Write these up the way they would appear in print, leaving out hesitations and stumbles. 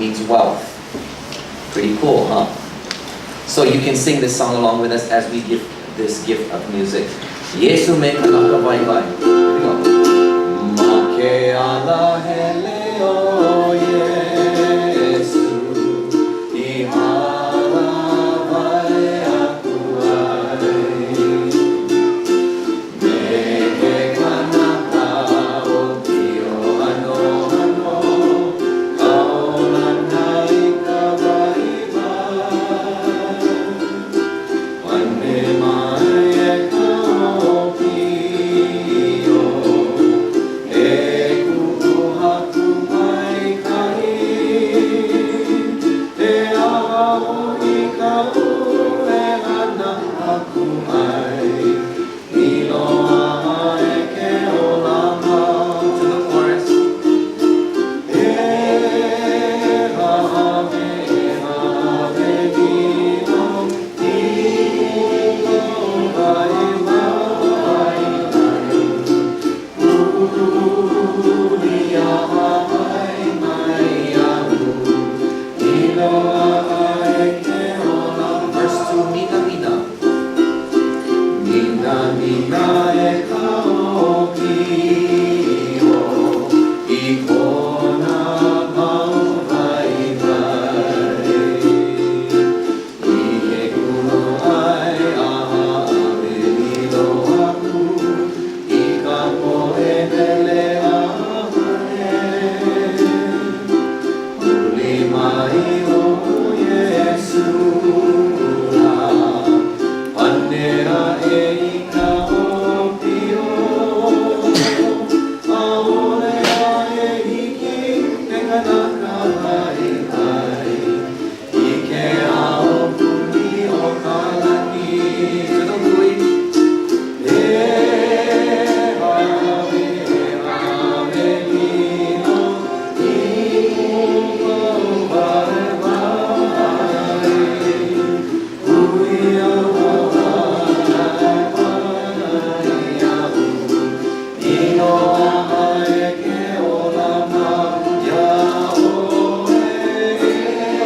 means wealth. Pretty cool, huh? So you can sing this song along with us as we give this gift of music. Yesu me kanaka bye bye. Here we go. Ma ke ala hele o Yesu, ihara vai aku ai. Me ke kanaka o kio ano ano, kaola nai ka bye bye. Wane mai e ka o kio, e kuku haku mai kai, e aho i ka ue ana aku ai, I loa e ke olama. To the chorus. E hahame dino, I vai vai Ulia vai mai ahu, I loa e ke ola. Verse 2, mina mina. Mina mina e ka o kio, I kona mau vai vai. I he kuno ai aha ame nilo aku, I ka poe hele ahane. Uli mai o Yesu la, panera e I ka opio. Aole a e hiki te kanaka vai vai, I ke ao puni o kalani. To the hui. E ave nino, I vai vai. Uia vai vai ahu, I loa e ke olama. Ia oe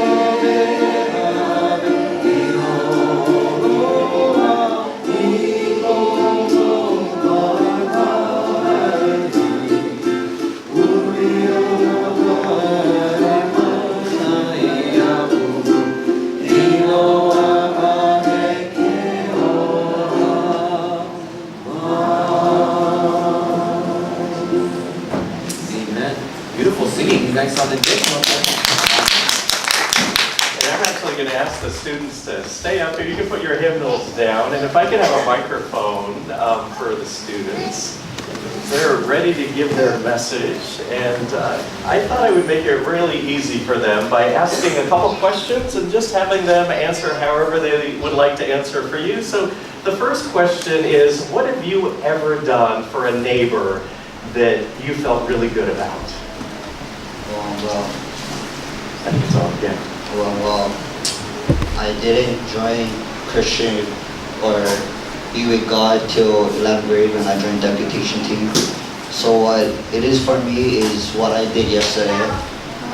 ave ave, I loa, I loa vai vai. Uia vai vai ahu, I loa e ke olama. Amen. Beautiful singing. You guys saw the dish. And I'm actually going to ask the students to stay up here. You can put your hymnals down, and if I could have a microphone for the students. They're ready to give their message, and I thought I would make it really easy for them by asking a couple questions and just having them answer however they would like to answer for you. So the first question is, what have you ever done for a neighbor that you felt really good about? Well, I think it's all, yeah. well, I didn't join Christian or be with God till 11th grade when I joined deputation team. So what it is for me is what I did yesterday,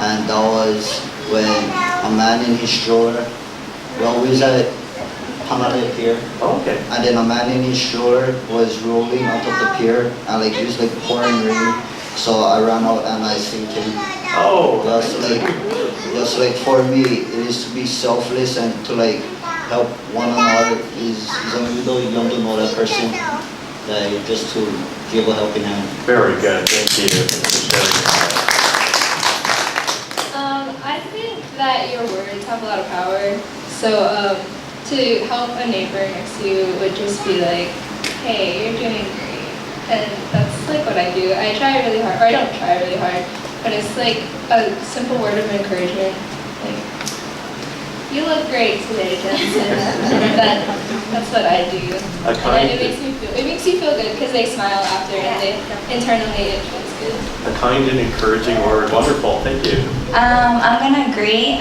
and that was when a man in his stroller, we always at Hanare Pier, Oh, okay. and then a man in his stroller was rolling out of the pier, and like it was like pouring rain, so I ran out and I saved him. Oh, Just like for me, it is to be selfless and to like help one another. Is even though you don't know that person, that just to give a helping hand. very good. Thank you. Very good. I think that your words have a lot of power. So to help a neighbor next to you would just be like, hey, you're doing great. And that's like what I do. I try really hard, or I don't try really hard, but it's like a simple word of encouragement. Like, you look great today, Jensen. That's what I do. And it makes you feel good because they smile after and they internally it feels good. A kind and encouraging word. Wonderful. Thank you. I'm gonna agree.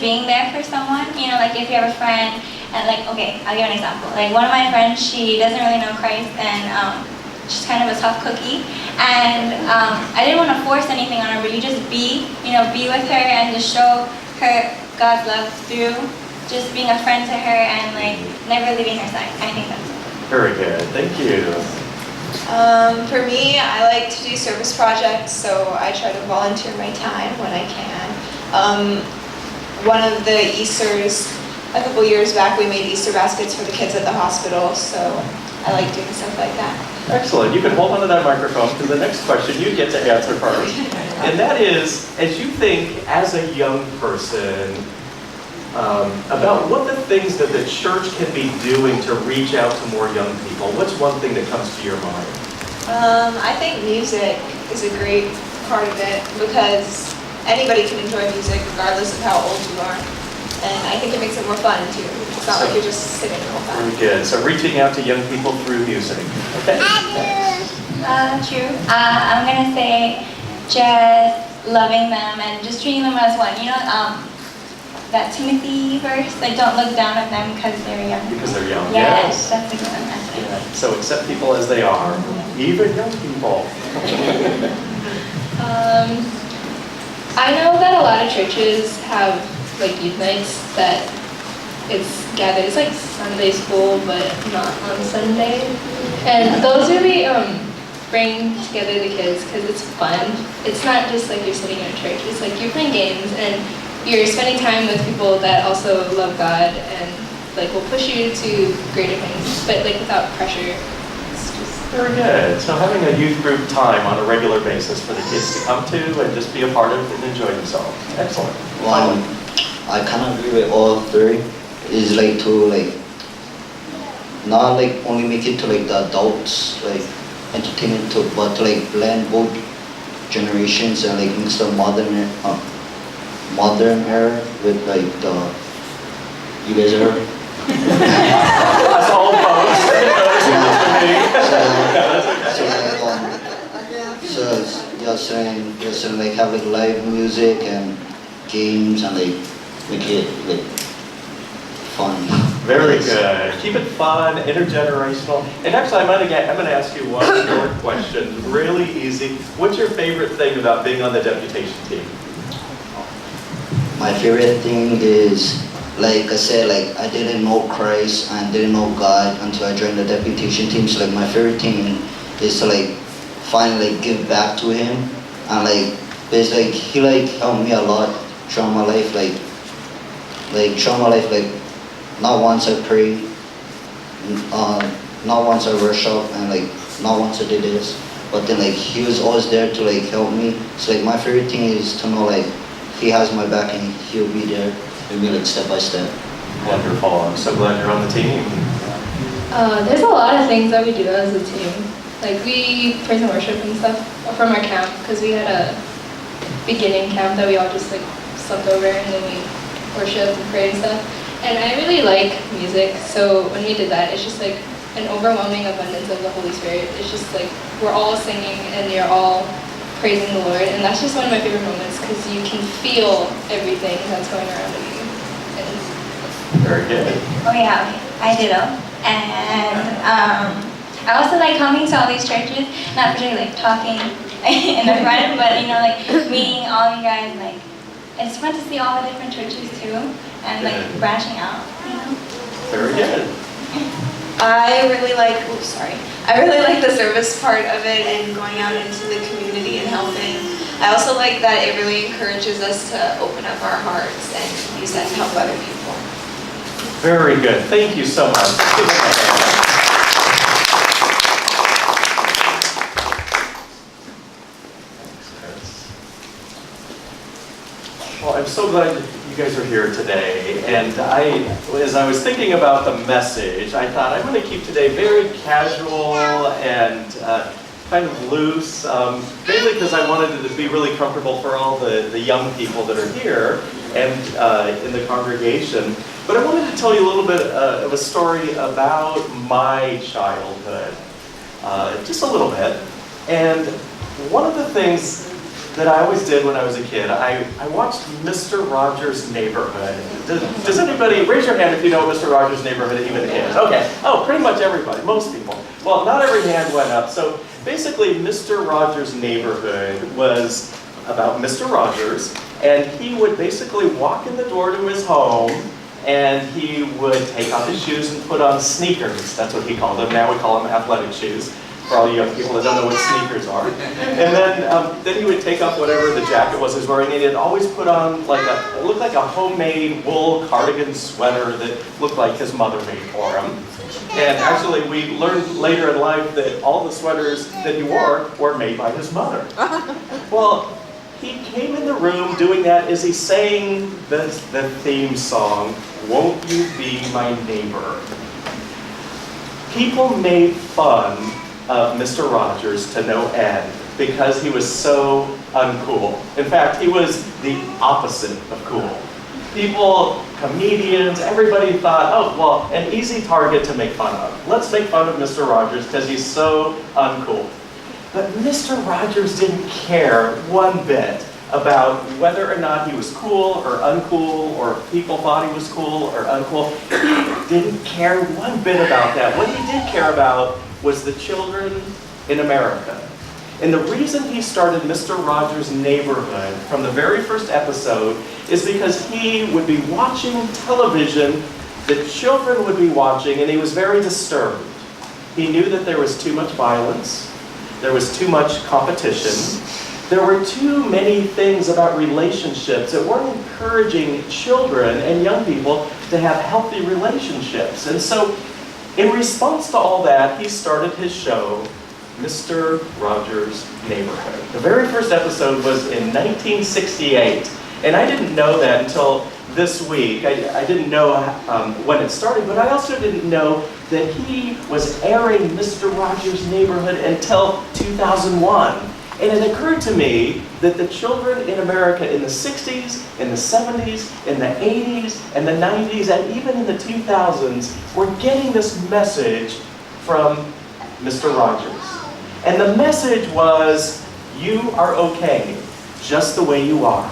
Being there for someone. You know, like if you have a friend and like, okay, I'll give an example. Like one of my friends, she doesn't really know Christ, and she's kind of a tough cookie, and I didn't want to force anything on her, but you just be with her and just show her God's love through just being a friend to her and like never leaving her side. I think that's it. Very good. Thank you. For me, I like to do service projects, so I try to volunteer my time when I can. One of the Easters, a couple years back, we made Easter baskets for the kids at the hospital, so I like doing stuff like that. Excellent. You can hold on to that microphone because the next question you get to answer first. And that is, as you think as a young person about what the things that the church can be doing to reach out to more young people, what's one thing that comes to your mind? I think music is a great part of it because anybody can enjoy music regardless of how old you are. And I think it makes it more fun too. It's not like you're just sitting the whole time. Very good. So reaching out to young people through music. Okay. True. I'm gonna say just loving them and just treating them as one. You know, that Timothy verse, like don't look down at them because they're young. Because they're young. Yes, that's a good one. That's it. Yeah. So accept people as they are, even young people. I know that a lot of churches have like youth nights that it's gathered. It's like Sunday school, but not on Sunday. And those really bring together the kids because it's fun. It's not just like you're sitting in a church. It's like you're playing games and you're spending time with people that also love God and like will push you to greater things, but like without pressure. It's just Very good. So having a youth group time on a regular basis for the kids to come to and just be a part of and enjoy themselves. Excellent. Well, I kind of agree with all three. Is like to like not like only make it to like the adults like entertainment too, but to like blend both generations and like mix the modern era with like the you guys are. That's all folks. So like have like live music and games and like make it like fun. Very good. Keep it fun, intergenerational. And actually, I'm going to ask you one more question. Really easy. What's your favorite thing about being on the deputation team? My favorite thing is, like I said, like I didn't know Christ and didn't know God until I joined the deputation team. So like my favorite thing is to like finally like give back to Him and like it's like He like helped me a lot throughout my life. Like not once I pray, not once I worship, and like not once I did this, but then like He was always there to like help me. So like my favorite thing is to know like He has my back and He'll be there with me like step by step. Wonderful. I'm so glad you're on the team. there's a lot of things that we do as a team. Like we praise and worship and stuff from our camp because we had a beginning camp that we all just like slept over and then we worship and pray and stuff. And I really like music, so when we did that, it's just like an overwhelming abundance of the Holy Spirit. It's just like we're all singing and you're all praising the Lord, and that's just one of my favorite moments because you can feel everything that's going around with you. And Very good. Oh yeah, I ditto. And I also like coming to all these churches, not particularly like talking in the front, but you know, like meeting all you guys. Like it's fun to see all the different churches too, and like branching out. You know. Very good. I really like the service part of it and going out into the community and helping. I also like that it really encourages us to open up our hearts and use that to help other people. Very good. Thank you so much. Give them a hand. Well, I'm so glad you guys are here today. And as I was thinking about the message, I thought I'm going to keep today very casual and kind of loose, mainly because I wanted it to be really comfortable for all the young people that are here and in the congregation. But I wanted to tell you a little bit of a story about my childhood, just a little bit. And one of the things that I always did when I was a kid, I watched Mr. Rogers' Neighborhood. Does anybody, raise your hand if you know what Mr. Rogers' Neighborhood even is? Okay, oh, pretty much everybody, most people. Well, not every hand went up. So basically, Mr. Rogers' Neighborhood was about Mr. Rogers, and he would basically walk in the door to his home, and he would take off his shoes and put on sneakers. That's what he called them. Now we call them athletic shoes, for all you young people that don't know what sneakers are. And then he would take off whatever the jacket was he was wearing, and he'd always put on like it looked like a homemade wool cardigan sweater that looked like his mother made for him. And actually, we learned later in life that all the sweaters that he wore were made by his mother. Well, he came in the room doing that as he sang the theme song, "Won't You Be My Neighbor?" People made fun of Mr. Rogers to no end because he was so uncool. In fact, he was the opposite of cool. People, comedians, everybody thought, oh, well, an easy target to make fun of. Let's make fun of Mr. Rogers because he's so uncool. But Mr. Rogers didn't care one bit about whether or not he was cool or uncool, or if people thought he was cool or uncool. He didn't care one bit about that. What he did care about was the children in America. And the reason he started Mr. Rogers' Neighborhood from the very first episode is because he would be watching television, the children would be watching, and he was very disturbed. He knew that there was too much violence, there was too much competition, there were too many things about relationships that weren't encouraging children and young people to have healthy relationships. And so, in response to all that, he started his show, Mr. Rogers' Neighborhood. The very first episode was in 1968, and I didn't know that until this week. I didn't know when it started, but I also didn't know that he was airing Mr. Rogers' Neighborhood until 2001. And it occurred to me that the children in America in the 60s, in the 70s, in the 80s, and the 90s, and even in the 2000s were getting this message from Mr. Rogers. And the message was, you are okay, just the way you are.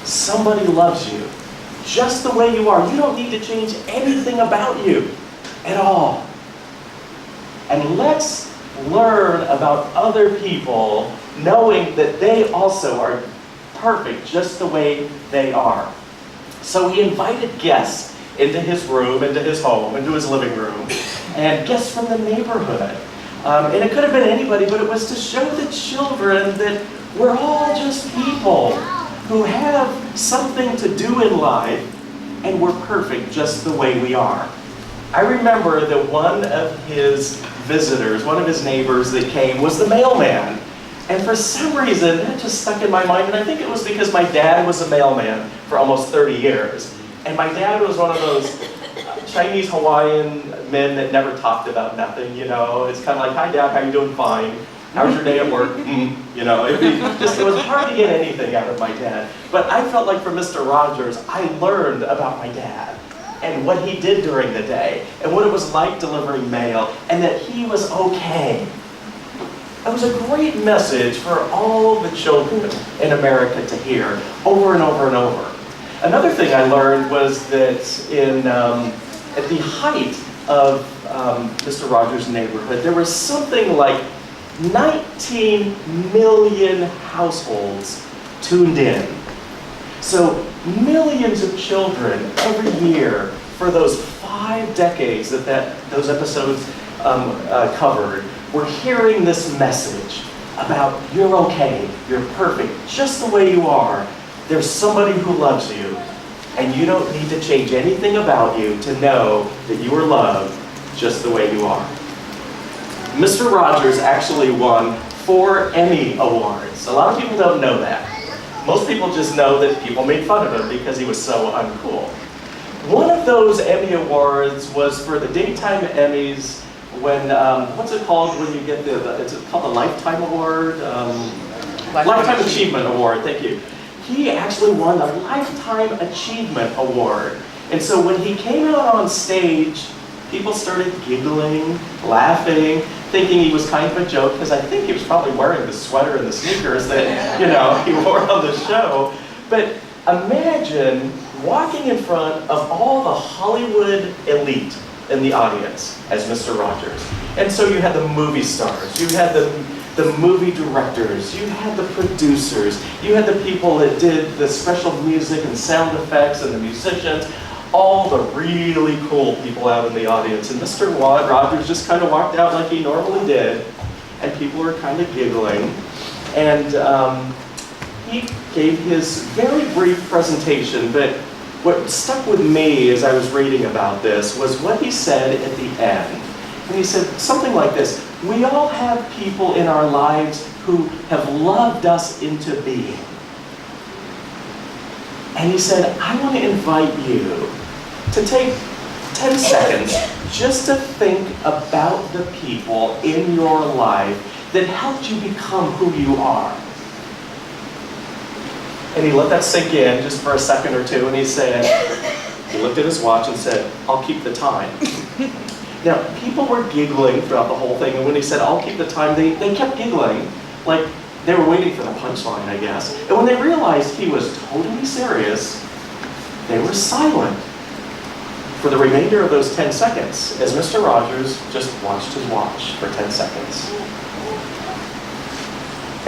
Somebody loves you, just the way you are. You don't need to change anything about you at all. And let's learn about other people knowing that they also are perfect just the way they are. So he invited guests into his room, into his home, into his living room, and guests from the neighborhood. And it could have been anybody, but it was to show the children that we're all just people who have something to do in life, and we're perfect just the way we are. I remember that one of his visitors, one of his neighbors that came, was the mailman. And for some reason, that just stuck in my mind, and I think it was because my dad was a mailman for almost 30 years. And my dad was one of those Chinese Hawaiian men that never talked about nothing, you know. It's kind of like, hi Dad, how you doing? Fine. How's your day at work? You know, it was hard to get anything out of my dad. But I felt like for Mr. Rogers, I learned about my dad and what he did during the day and what it was like delivering mail and that he was okay. It was a great message for all the children in America to hear over and over and over. Another thing I learned was that at the height of Mr. Rogers' Neighborhood, there was something like 19 million households tuned in. So millions of children every year for those 5 decades that those episodes covered were hearing this message about you're okay, you're perfect, just the way you are. There's somebody who loves you, and you don't need to change anything about you to know that you are loved just the way you are. Mr. Rogers actually won 4 Emmy Awards. A lot of people don't know that. Most people just know that people made fun of him because he was so uncool. One of those Emmy Awards was for the daytime Emmys when, what's it called when you get it's called the Lifetime Award? Lifetime Achievement Award, thank you. He actually won the Lifetime Achievement Award. And so when he came out on stage, people started giggling, laughing, thinking he was kind of a joke, because I think he was probably wearing the sweater and the sneakers that, you know, he wore on the show. But imagine walking in front of all the Hollywood elite, in the audience as Mr. Rogers. And so you had the movie stars, you had the movie directors, you had the producers, you had the people that did the special music and sound effects and the musicians, all the really cool people out in the audience. And Mr. Rogers just kind of walked out like he normally did, and people were kind of giggling. And he gave his very brief presentation, but what stuck with me as I was reading about this was what he said at the end. And he said something like this: we all have people in our lives who have loved us into being. And he said, I want to invite you to take 10 seconds just to think about the people in your life that helped you become who you are. And he let that sink in just for a second or two, and he said, he looked at his watch and said, I'll keep the time. Now, people were giggling throughout the whole thing, and when he said, I'll keep the time, they kept giggling, like they were waiting for the punchline, I guess. And when they realized he was totally serious, they were silent for the remainder of those 10 seconds, as Mr. Rogers just watched his watch for 10 seconds.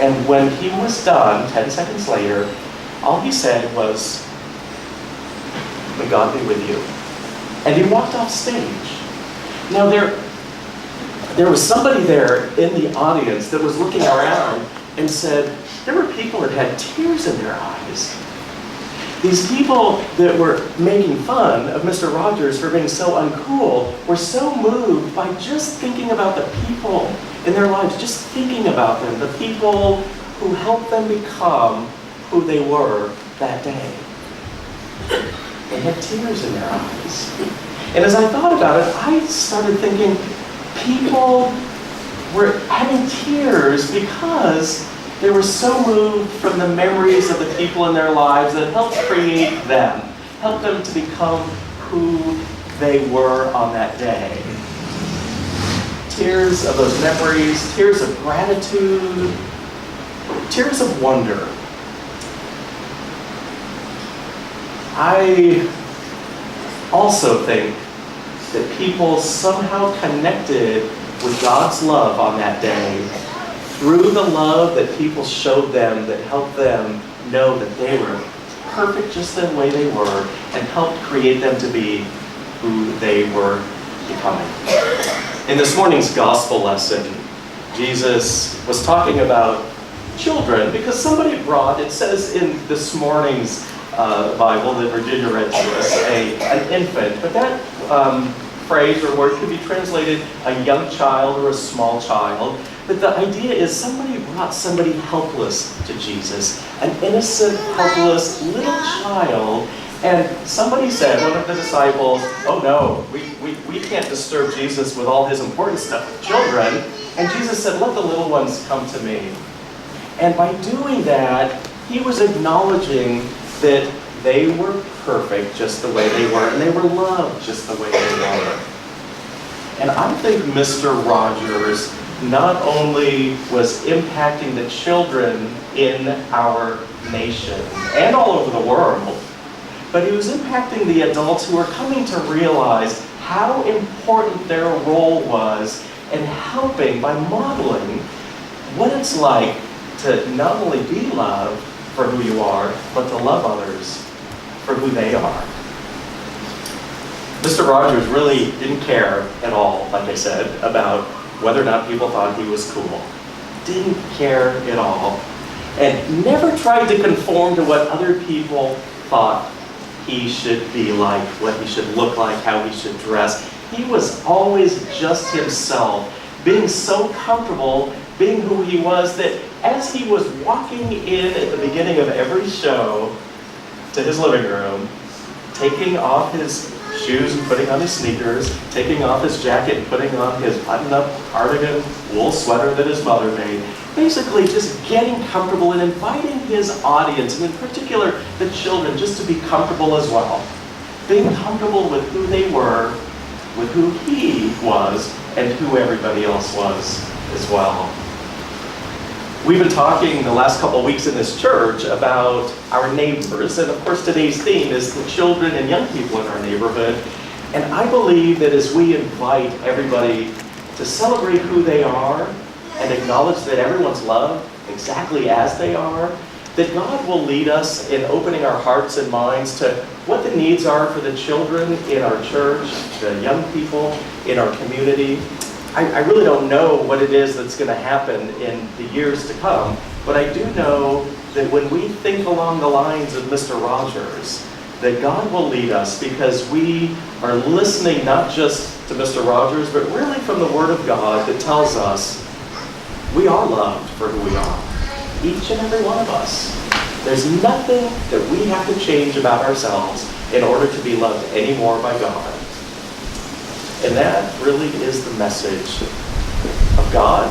And when he was done, 10 seconds later, all he said was, may God be with you. And he walked off stage. Now there was somebody there in the audience that was looking around and said, there were people that had tears in their eyes. These people that were making fun of Mr. Rogers for being so uncool were so moved by just thinking about the people in their lives, just thinking about them, the people who helped them become who they were that day. They had tears in their eyes. And as I thought about it, I started thinking people were having tears because they were so moved from the memories of the people in their lives that helped create them, helped them to become who they were on that day. Tears of those memories, tears of gratitude, tears of wonder. I also think that people somehow connected with God's love on that day through the love that people showed them that helped them know that they were perfect just the way they were and helped create them to be who they were becoming. In this morning's gospel lesson, Jesus was talking about children because somebody brought, it says in this morning's Bible that Virginia read to us, an infant, but that phrase or word could be translated a young child or a small child. But the idea is somebody brought somebody helpless to Jesus, an innocent, helpless little child, and somebody said, one of the disciples, oh no, we can't disturb Jesus with all his important stuff with children. And Jesus said, let the little ones come to me. And by doing that, he was acknowledging that they were perfect just the way they were, and they were loved just the way they were. And I think Mr. Rogers not only was impacting the children in our nation and all over the world, but he was impacting the adults who were coming to realize how important their role was in helping by modeling what it's like to not only be loved for who you are, but to love others for who they are. Mr. Rogers really didn't care at all, like I said, about whether or not people thought he was cool. Didn't care at all. And never tried to conform to what other people thought he should be like, what he should look like, how he should dress. He was always just himself, being so comfortable being who he was that as he was walking in at the beginning of every show to his living room, taking off his shoes and putting on his sneakers, taking off his jacket and putting on his button-up cardigan wool sweater that his mother made, basically just getting comfortable and inviting his audience, and in particular the children, just to be comfortable as well. Being comfortable with who they were, with who he was, and who everybody else was as well. We've been talking the last couple of weeks in this church about our neighbors, and of course today's theme is the children and young people in our neighborhood. And I believe that as we invite everybody to celebrate who they are and acknowledge that everyone's loved exactly as they are, that God will lead us in opening our hearts and minds to what the needs are for the children in our church, the young people in our community. I really don't know what it is that's going to happen in the years to come, but I do know that when we think along the lines of Mr. Rogers, that God will lead us because we are listening not just to Mr. Rogers, but really from the Word of God that tells us we are loved for who we are. Each and every one of us. There's nothing that we have to change about ourselves in order to be loved anymore by God. And that really is the message of God,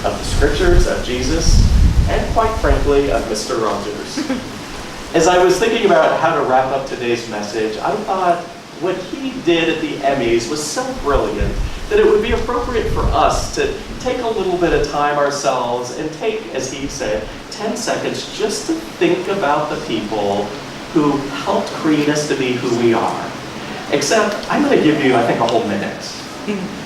of the Scriptures, of Jesus, and quite frankly, of Mr. Rogers. As I was thinking about how to wrap up today's message, I thought what he did at the Emmys was so brilliant that it would be appropriate for us to take a little bit of time ourselves and take, as he said, 10 seconds just to think about the people who helped create us to be who we are. Except, I'm going to give you, I think, a whole minute.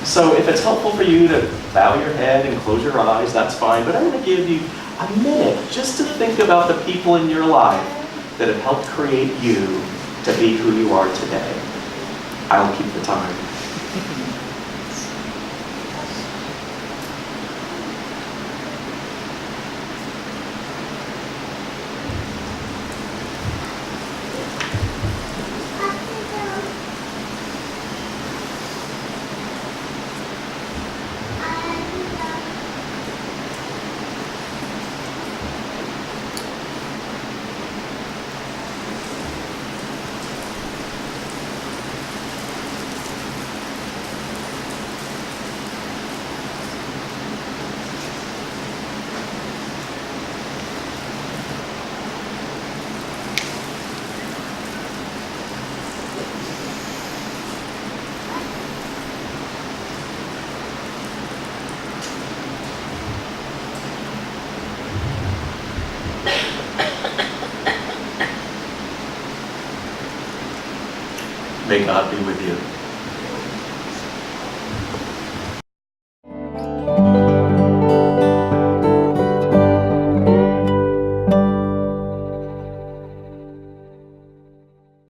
So if it's helpful for you to bow your head and close your eyes, that's fine. But I'm going to give you a minute just to think about the people in your life that have helped create you to be who you are today. I'll keep the time. May God be with you.